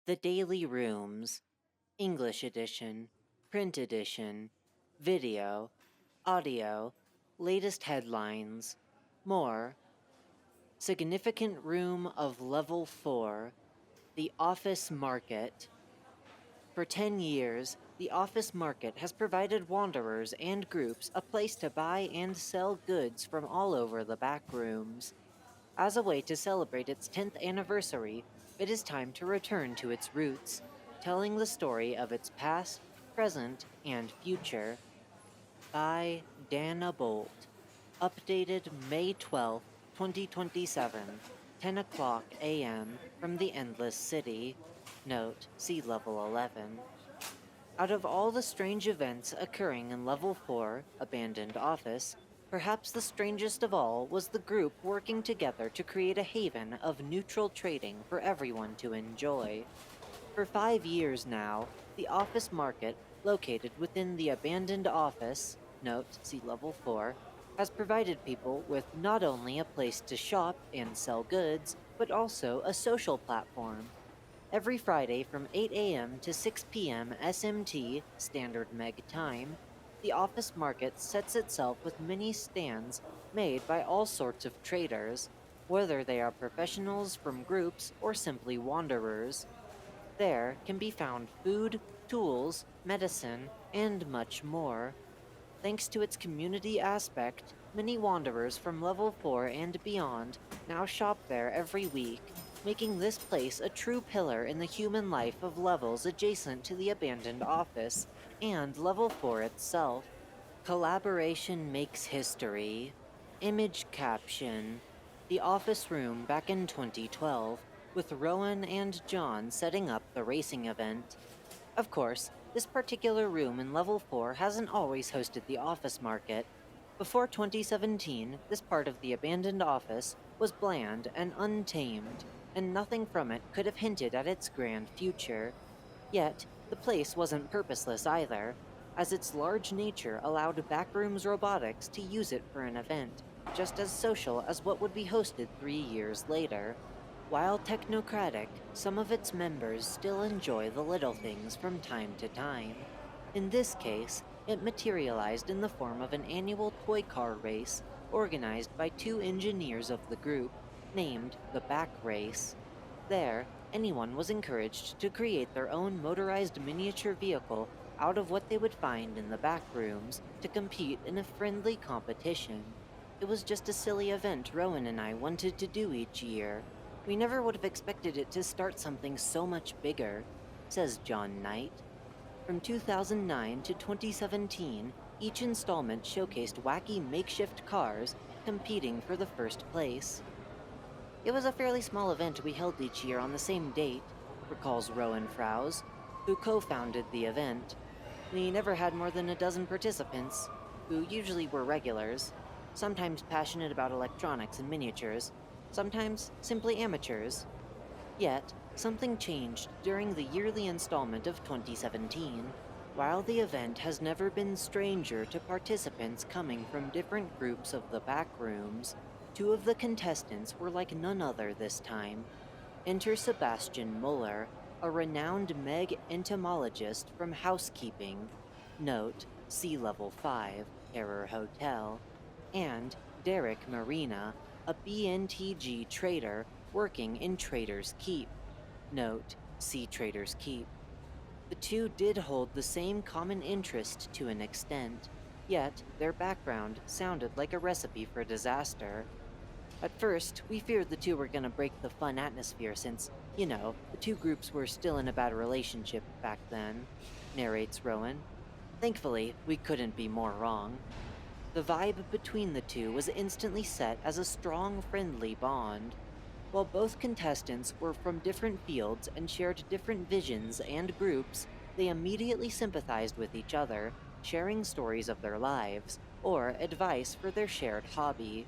The Daily Rooms, English edition, print edition, video, audio, latest headlines, more. Significant room of level 4, the office market. For 10 years, the office market has provided wanderers and groups a place to buy and sell goods from all over the backrooms. As a way to celebrate its 10th anniversary, it is time to return to its roots, telling the story of its past, present, and future. By Dana Bolt. Updated May 12, 2027, 10 o'clock a.m. from the Endless City. Note, see Level 11. Out of all the strange events occurring in Level 4, Abandoned Office, perhaps the strangest of all was the group working together to create a haven of neutral trading for everyone to enjoy. For 5 years now, the office market, located within the Abandoned Office, note, see Level 4, has provided people with not only a place to shop and sell goods, but also a social platform. Every Friday from 8 a.m. to 6 p.m. SMT, Standard Meg Time, the office market sets itself with many stands made by all sorts of traders, whether they are professionals from groups or simply wanderers. There can be found food, tools, medicine, and much more. Thanks to its community aspect, many wanderers from Level 4 and beyond now shop there every week, making this place a true pillar in the human life of levels adjacent to the abandoned office and Level 4 itself. Collaboration makes history. Image caption: the office room back in 2012, with Rowan and John setting up the racing event. Of course, this particular room in Level 4 hasn't always hosted the office market. Before 2017, this part of the abandoned office was bland and untamed, and nothing from it could have hinted at its grand future. Yet, the place wasn't purposeless either, as its large nature allowed Backrooms Robotics to use it for an event, just as social as what would be hosted 3 years later. While technocratic, some of its members still enjoy the little things from time to time. In this case, it materialized in the form of an annual toy car race organized by 2 engineers of the group, named the Back Race. There, anyone was encouraged to create their own motorized miniature vehicle out of what they would find in the back rooms to compete in a friendly competition. It was just a silly event Rowan and I wanted to do each year. We never would have expected it to start something so much bigger, says John Knight. From 2009 to 2017, each installment showcased wacky makeshift cars competing for the first place. It was a fairly small event we held each year on the same date, recalls Rowan Frowes, who co-founded the event. We never had more than a dozen participants, who usually were regulars, sometimes passionate about electronics and miniatures, sometimes simply amateurs. Yet, something changed during the yearly installment of 2017. While the event has never been stranger to participants coming from different groups of the backrooms, 2 of the contestants were like none other this time. Enter Sebastian Muller, a renowned Meg entomologist from housekeeping. Note, see Level 5, Error Hotel. And Derek Marina, a bntg trader working in Trader's Keep. Note, see Trader's Keep. The 2 did hold the same common interest to an extent, yet their background sounded like a recipe for disaster. At first, we feared the 2 were gonna break the fun atmosphere since, the 2 groups were still in a bad relationship back then, narrates Rowan. Thankfully, we couldn't be more wrong. The vibe between the 2 was instantly set as a strong, friendly bond. While both contestants were from different fields and shared different visions and groups, they immediately sympathized with each other, sharing stories of their lives, or advice for their shared hobby.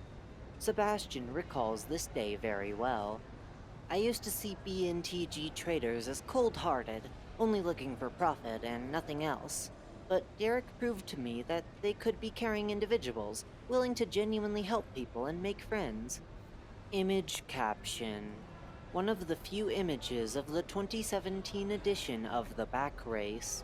Sebastian recalls this day very well. I used to see bntg traders as cold-hearted, only looking for profit and nothing else. But Derek proved to me that they could be caring individuals, willing to genuinely help people and make friends. Image caption: one of the few images of the 2017 edition of the Back Race.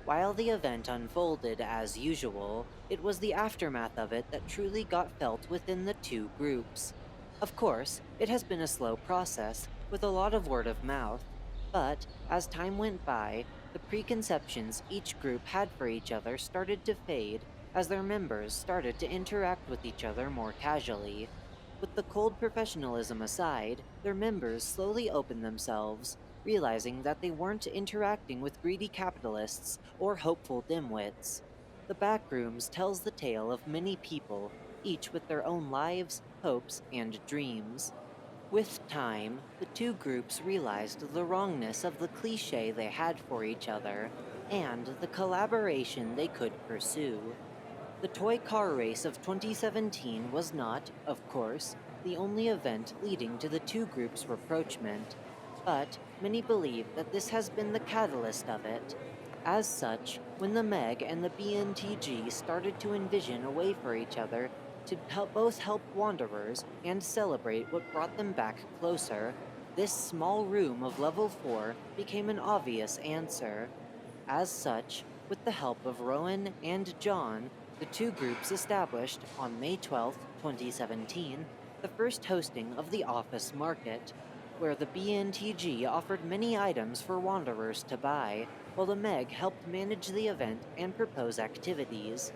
While the event unfolded as usual, it was the aftermath of it that truly got felt within the two groups. Of course, it has been a slow process, with a lot of word of mouth, but as time went by, the preconceptions each group had for each other started to fade as their members started to interact with each other more casually. With the cold professionalism aside, their members slowly opened themselves, realizing that they weren't interacting with greedy capitalists or hopeful dimwits. The Backrooms tells the tale of many people, each with their own lives, hopes, and dreams. With time, the two groups realized the wrongness of the cliche they had for each other, and the collaboration they could pursue. The toy car race of 2017 was not, of course, the only event leading to the two groups' rapprochement, but many believe that this has been the catalyst of it. As such, when the Meg and the bntg started to envision a way for each other to both help wanderers and celebrate what brought them back closer, this small room of level 4 became an obvious answer. As such, with the help of Rowan and John, the two groups established, on May 12, 2017, the first hosting of the office market, where the bntg offered many items for wanderers to buy, while the Meg helped manage the event and propose activities.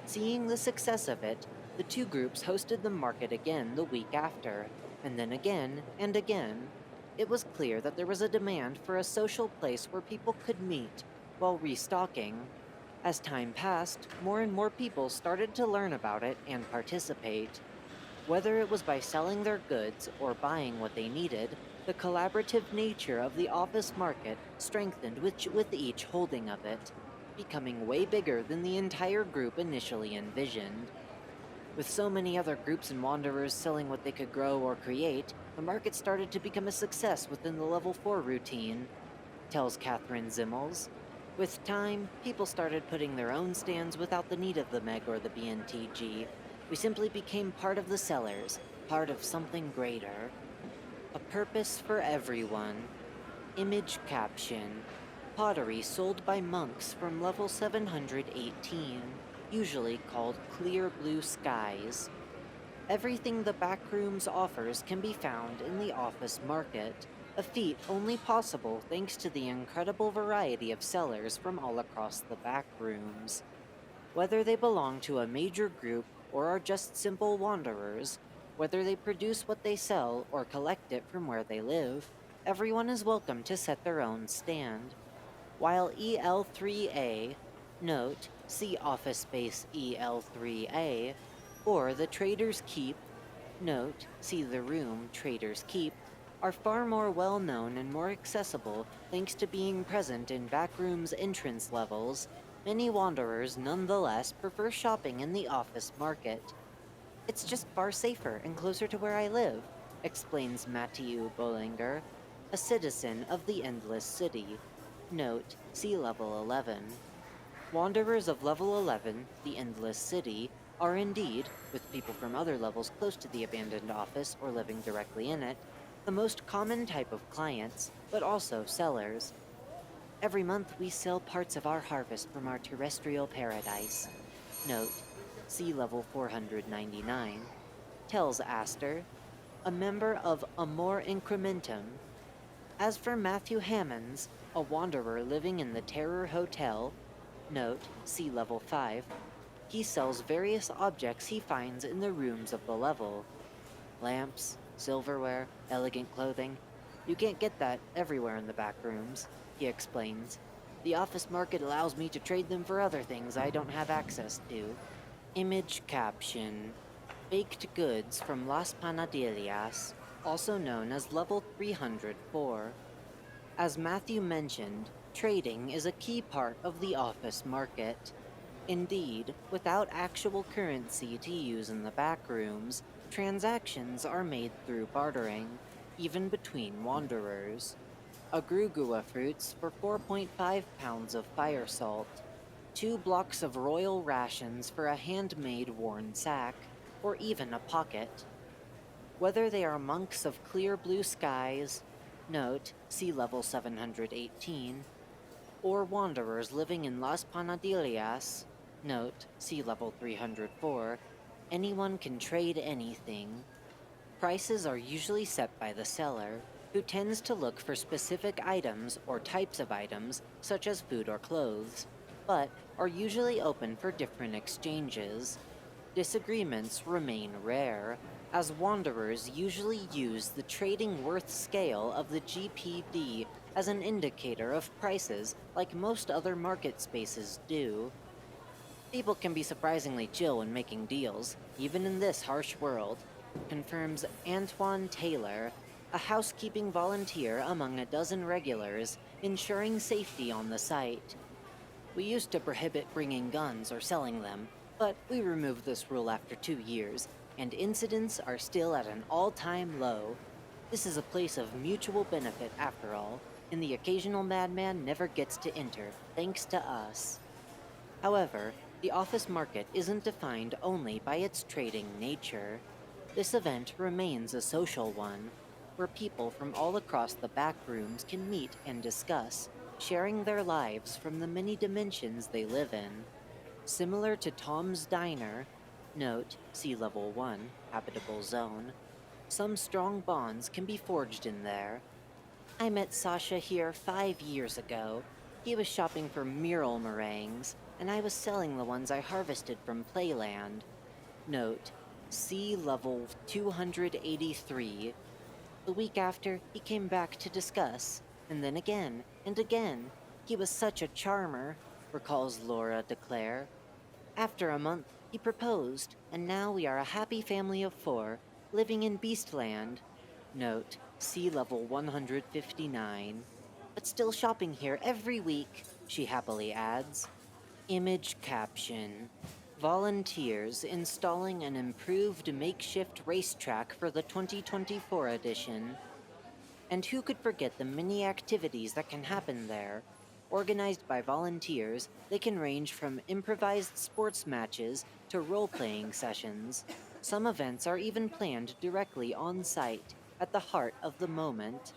Seeing the success of it, the two groups hosted the market again the week after, and then again and again. It was clear that there was a demand for a social place where people could meet while restocking. As time passed, more and more people started to learn about it and participate. Whether it was by selling their goods or buying what they needed, the collaborative nature of the office market strengthened with each holding of it, becoming way bigger than the entire group initially envisioned. With so many other groups and wanderers selling what they could grow or create, the market started to become a success within the level 4 routine, tells Catherine Zimmels. With time, people started putting their own stands without the need of the Meg or the bntg. We simply became part of the sellers, part of something greater. A purpose for everyone. Image caption. Pottery sold by monks from level 718, usually called Clear Blue Skies. Everything the Backrooms offers can be found in the office market, a feat only possible thanks to the incredible variety of sellers from all across the Backrooms. Whether they belong to a major group or are just simple wanderers, whether they produce what they sell or collect it from where they live, everyone is welcome to set their own stand. While EL3A, note, see Office Space EL3A, or the Trader's Keep, note, see the room Trader's Keep, are far more well-known and more accessible thanks to being present in Backrooms entrance levels, many wanderers nonetheless prefer shopping in the office market. It's just far safer and closer to where I live, explains Matthew Bollinger, a citizen of the Endless City. Note, see level 11. Wanderers of level 11, the Endless City, are indeed, with people from other levels close to the abandoned office or living directly in it, the most common type of clients, but also sellers. Every month we sell parts of our harvest from our terrestrial paradise. Note, see level 499, tells Aster, a member of Amor Incrementum. As for Matthew Hammonds, a wanderer living in the Terror Hotel, note, see level 5, he sells various objects he finds in the rooms of the level. Lamps, silverware, elegant clothing. You can't get that everywhere in the Backrooms, he explains. The office market allows me to trade them for other things I don't have access to. Image caption. Baked goods from Las Panadillas, also known as level 304. As Matthew mentioned, trading is a key part of the office market. Indeed, without actual currency to use in the Backrooms, transactions are made through bartering, even between wanderers. Agrugua fruits for 4.5 pounds of fire salt, 2 blocks of royal rations for a handmade worn sack, or even a pocket. Whether they are monks of clear blue skies, note sea level 718, or wanderers living in Las Panadillas, note sea level 304, anyone can trade anything. Prices are usually set by the seller, who tends to look for specific items or types of items, such as food or clothes, but are usually open for different exchanges. Disagreements remain rare, as wanderers usually use the trading worth scale of the GPD as an indicator of prices like most other market spaces do. People can be surprisingly chill when making deals, even in this harsh world, confirms Antoine Taylor, a housekeeping volunteer among a dozen regulars, ensuring safety on the site. We used to prohibit bringing guns or selling them, but we removed this rule after 2 years, and incidents are still at an all-time low. This is a place of mutual benefit after all, and the occasional madman never gets to enter, thanks to us. However, the office market isn't defined only by its trading nature. This event remains a social one, where people from all across the Backrooms can meet and discuss, sharing their lives from the many dimensions they live in. Similar to Tom's Diner, note Sea Level 1, Habitable Zone, some strong bonds can be forged in there. I met Sasha here 5 years ago. He was shopping for mural meringues, and I was selling the ones I harvested from Playland. Note, Sea Level 283. The week after, he came back to discuss, and then again, and again. He was such a charmer, recalls Laura DeClaire. After a month, he proposed, and now we are a happy family of 4, living in Beastland. Note, Sea Level 159. But still shopping here every week, she happily adds. Image caption. Volunteers installing an improved makeshift racetrack for the 2024 edition. And who could forget the many activities that can happen there? Organized by volunteers, they can range from improvised sports matches to role-playing sessions. Some events are even planned directly on site, at the heart of the moment.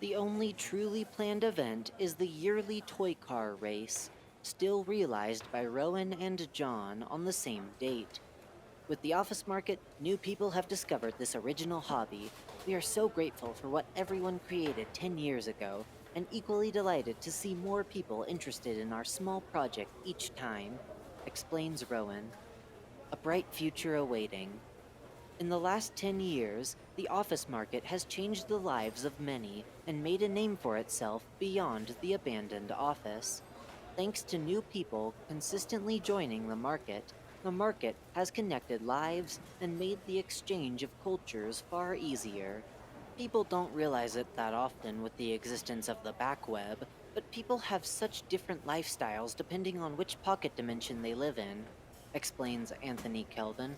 The only truly planned event is the yearly toy car race, still realized by Rowan and John on the same date. With the office market, new people have discovered this original hobby. We are so grateful for what everyone created 10 years ago, and equally delighted to see more people interested in our small project each time, explains Rowan. A bright future awaiting. In the last 10 years, the office market has changed the lives of many and made a name for itself beyond the abandoned office. Thanks to new people consistently joining the market has connected lives and made the exchange of cultures far easier. People don't realize it that often with the existence of the back web, but people have such different lifestyles depending on which pocket dimension they live in, explains Anthony Kelvin.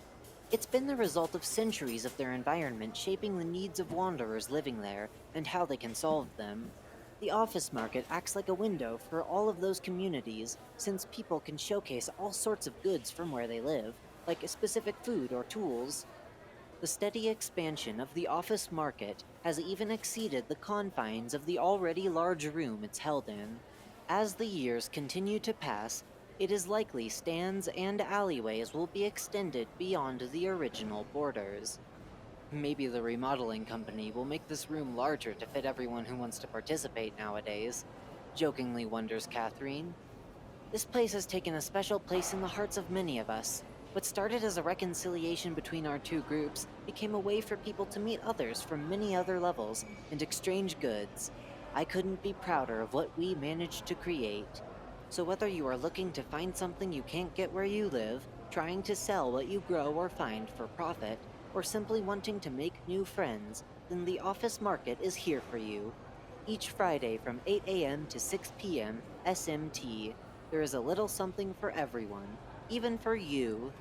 It's been the result of centuries of their environment shaping the needs of wanderers living there and how they can solve them. The office market acts like a window for all of those communities, since people can showcase all sorts of goods from where they live, like specific food or tools. The steady expansion of the office market has even exceeded the confines of the already large room it's held in. As the years continue to pass, it is likely stands and alleyways will be extended beyond the original borders. Maybe the remodeling company will make this room larger to fit everyone who wants to participate nowadays, jokingly wonders Catherine. This place has taken a special place in the hearts of many of us. What started as a reconciliation between our two groups became a way for people to meet others from many other levels and exchange goods. I couldn't be prouder of what we managed to create. So whether you are looking to find something you can't get where you live, trying to sell what you grow or find for profit, or simply wanting to make new friends, then the office market is here for you. Each Friday from 8 a.m. to 6 p.m. SMT, there is a little something for everyone, even for you.